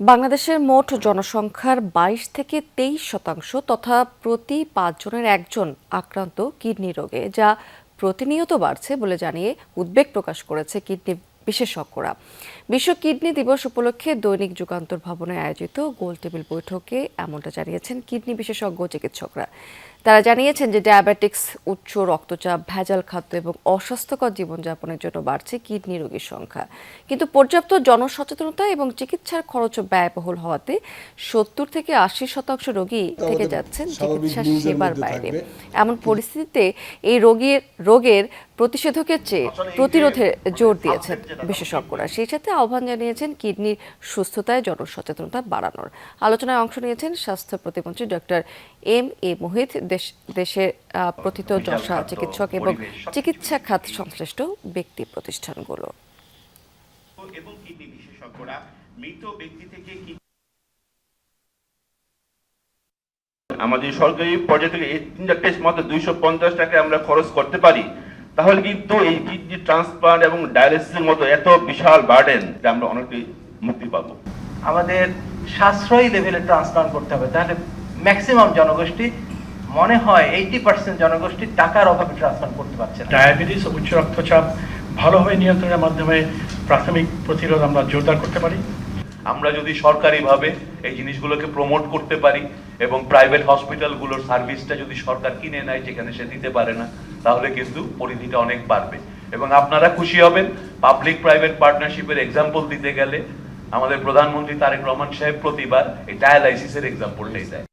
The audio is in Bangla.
বাংলাদেশের মোট জনসংখ্যার ২২ থেকে ২৩% তথা প্রতি ৫ জনের একজন আক্রান্ত কিডনি রোগে, যা প্রতিনিয়ত বাড়ছে বলে জানিয়ে উদ্বেগ প্রকাশ করেছে কিডনি বিশেষজ্ঞরা। বিশ্ব কিডনি দিবস উপলক্ষে দৈনিক যুগান্তর ভবনে আয়োজিত গোলটেবিল বৈঠকে এমনটা জানিয়েছেন কিডনি বিশেষজ্ঞ চিকিৎসকরা। তারা জানিয়েছেন যে ডায়াবেটিক্স, উচ্চ রক্তচাপ, ভেজাল খাদ্য এবং অস্বাস্থ্যকর জীবনযাপনের জন্য বাড়ছে কিডনি রোগীর সংখ্যা। কিন্তু পর্যাপ্ত জনসচেতনতা এবং চিকিৎসার খরচ ব্যয়বহুল হওয়াতে ৭০ থেকে ৮০% রোগী থেকে যাচ্ছেন চিকিৎসা সেবার বাইরে। এমন পরিস্থিতিতে এই রোগের প্রতিষেধকের চেয়ে প্রতিরোধে জোর দিয়েছেন বিশেষজ্ঞরা। সেই সাথে আহ্বান জানিয়েছেন কিডনির সুস্থতায় জনসচেতনতা বাড়ানোর। আলোচনায় অংশ নিয়েছেন স্বাস্থ্য প্রতিমন্ত্রী ডক্টর এম.এ. মুহিত, দেশের প্রথিতযশা চিকিৎসক এবং চিকিৎসা খাত সংশ্লিষ্ট ব্যক্তি প্রতিষ্ঠানগুলো। এবং কিডনি বিশেষজ্ঞরা মৃত ব্যক্তি থেকে আমাদের সরকারি পর্যায়ে থেকে এই তিনটা টেস্ট মাত্র 250 টাকা আমরা খরচ করতে পারি, তাহলে কিন্তু এই কিডনি ট্রান্সপ্লান্ট এবং ডায়ালিসিসের মতো এত বিশাল বার্ডেন আমরা অনেকটাই মুক্তি পাবো। আমাদের সাশ্রয়ী লেভেলে ট্রান্সপ্লান্ট করতে হবে, তাহলে ম্যাক্সিমাম জনগোষ্ঠী, মনে হয় 80% জনগোষ্ঠী টাকার অভাবে ট্রান্সপ্লান্ট করতে পারছে না। ডায়াবেটিস ও উচ্চ রক্তচাপ ভালোভাবে নিয়ন্ত্রণের মাধ্যমে প্রাথমিক প্রতিরোধ আমরা জোরদার করতে পারি। আমরা যদি সরকারিভাবে এই জিনিসগুলোকে প্রমোট করতে পারি এবং প্রাইভেট হসপিটালগুলোর সার্ভিসটা যদি সরকার কিনে নেয় যেখানে সে দিতে পারে না, তাহলে কিন্তু পরিধিটা অনেক বাড়বে এবং আপনারা খুশি হবেন। পাবলিক প্রাইভেট পার্টনারশিপের এক্সাম্পল দিতে গেলে আমাদের প্রধানমন্ত্রী তারেক রহমান সাহেব প্রতিবার এই ডায়ালাইসিসের এক্সাম্পলটাই দেয়।